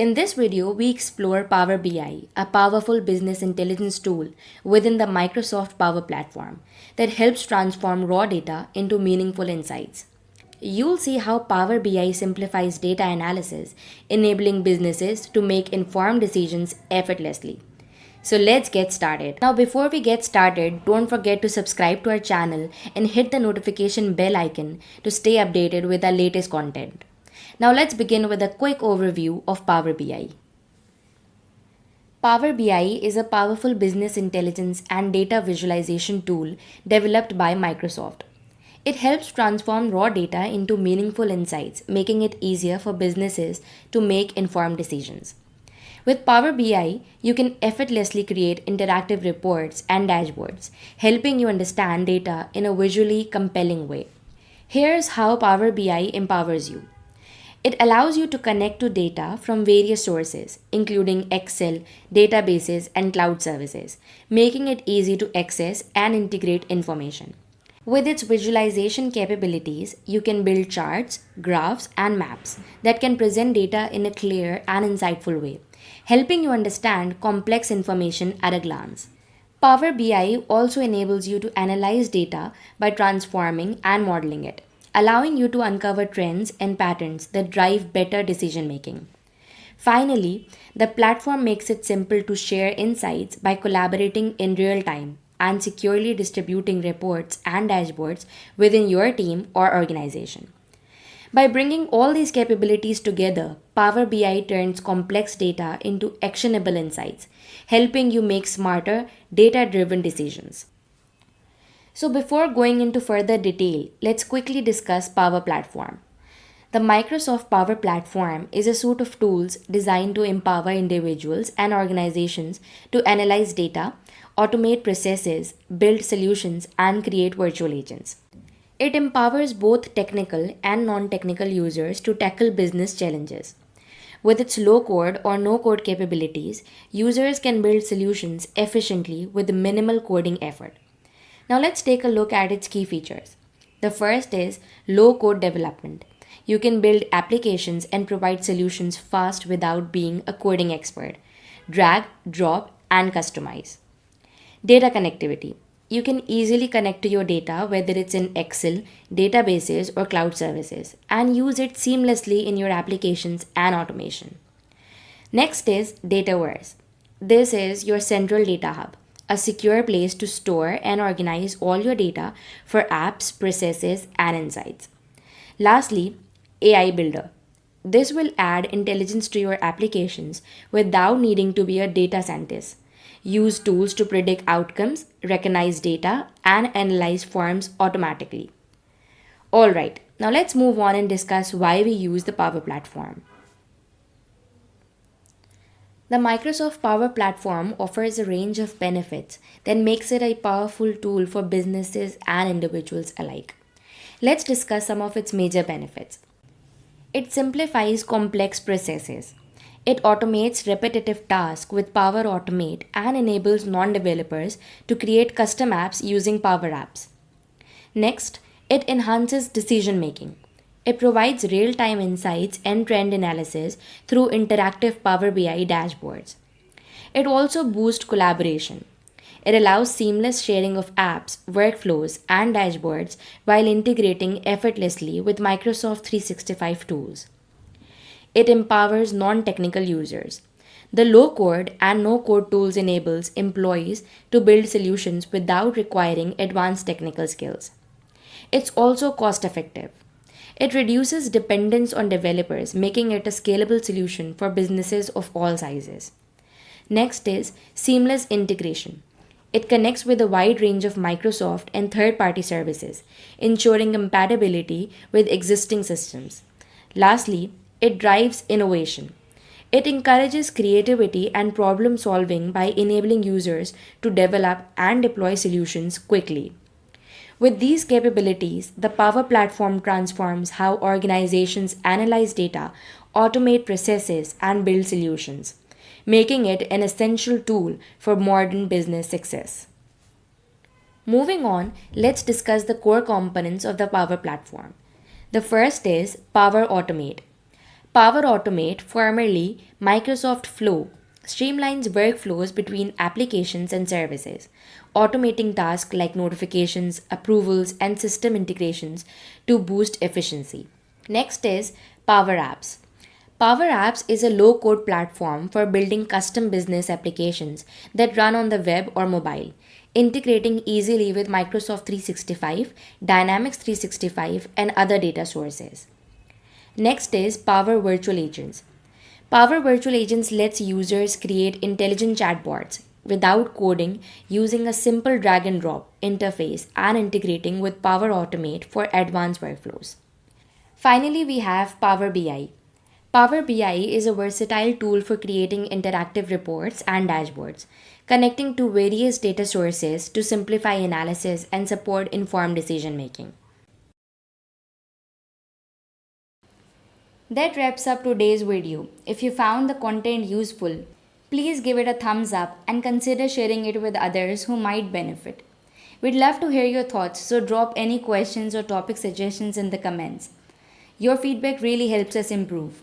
In this video, we explore Power BI, a powerful business intelligence tool within the Microsoft Power Platform that helps transform raw data into meaningful insights. You'll see how Power BI simplifies data analysis, enabling businesses to make informed decisions effortlessly. So let's get started. Now, before we get started, don't forget to subscribe to our channel and hit the notification bell icon to stay updated with our latest content. Now let's begin with a quick overview of Power BI. Power BI is a powerful business intelligence and data visualization tool developed by Microsoft. It helps transform raw data into meaningful insights, making it easier for businesses to make informed decisions. With Power BI, you can effortlessly create interactive reports and dashboards, helping you understand data in a visually compelling way. Here's how Power BI empowers you. It allows you to connect to data from various sources, including Excel, databases, and cloud services, making it easy to access and integrate information. With its visualization capabilities, you can build charts, graphs, and maps that can present data in a clear and insightful way, helping you understand complex information at a glance. Power BI also enables you to analyze data by transforming and modeling it, allowing you to uncover trends and patterns that drive better decision making. Finally, the platform makes it simple to share insights by collaborating in real time and securely distributing reports and dashboards within your team or organization. By bringing all these capabilities together, Power BI turns complex data into actionable insights, helping you make smarter, data driven decisions. So, before going into further detail, let's quickly discuss Power Platform. The Microsoft Power Platform is a suite of tools designed to empower individuals and organizations to analyze data, automate processes, build solutions, and create virtual agents. It empowers both technical and non technical users to tackle business challenges. With its low code or no code capabilities, users can build solutions efficiently with minimal coding effort. Now let's take a look at its key features. The first is low code development. You can build applications and provide solutions fast without being a coding expert. Drag, drop, and customize. Data connectivity. You can easily connect to your data, whether it's in Excel, databases, or cloud services, and use it seamlessly in your applications and automation. Next is Dataverse. This is your central data hub, a secure place to store and organize all your data for apps, processes, and insights. Lastly, AI Builder. This will add intelligence to your applications without needing to be a data scientist. Use tools to predict outcomes, recognize data, and analyze forms automatically. Alright, now let's move on and discuss why we use the Power Platform. The Microsoft Power Platform offers a range of benefits that makes it a powerful tool for businesses and individuals alike. Let's discuss some of its major benefits. It simplifies complex processes. It automates repetitive tasks with Power Automate and enables non-developers to create custom apps using Power Apps. Next, it enhances decision making. It provides real-time insights and trend analysis through interactive Power BI dashboards. It also boosts collaboration. It allows seamless sharing of apps, workflows, and dashboards while integrating effortlessly with Microsoft 365 tools. It empowers non-technical users. The low-code and no-code tools enables employees to build solutions without requiring advanced technical skills. It's also cost-effective. It reduces dependence on developers, making it a scalable solution for businesses of all sizes. Next is seamless integration. It connects with a wide range of Microsoft and third-party services, ensuring compatibility with existing systems. Lastly, it drives innovation. It encourages creativity and problem solving by enabling users to develop and deploy solutions quickly. With these capabilities, the Power Platform transforms how organizations analyze data, automate processes, and build solutions, making it an essential tool for modern business success. Moving on, let's discuss the core components of the Power Platform. The first is Power Automate. Power Automate, formerly Microsoft Flow, streamlines workflows between applications and services, automating tasks like notifications, approvals, and system integrations to boost efficiency. Next is Power Apps. Power Apps is a low code platform for building custom business applications that run on the web or mobile, integrating easily with Microsoft 365, Dynamics 365, and other data sources. Next is Power Virtual Agents. Power Virtual Agents lets users create intelligent chatbots without coding using a simple drag and drop interface and integrating with Power Automate for advanced workflows. Finally, we have Power BI. Power BI is a versatile tool for creating interactive reports and dashboards, connecting to various data sources to simplify analysis and support informed decision making. That wraps up today's video. If you found the content useful, please give it a thumbs up and consider sharing it with others who might benefit. We'd love to hear your thoughts, so drop any questions or topic suggestions in the comments. Your feedback really helps us improve.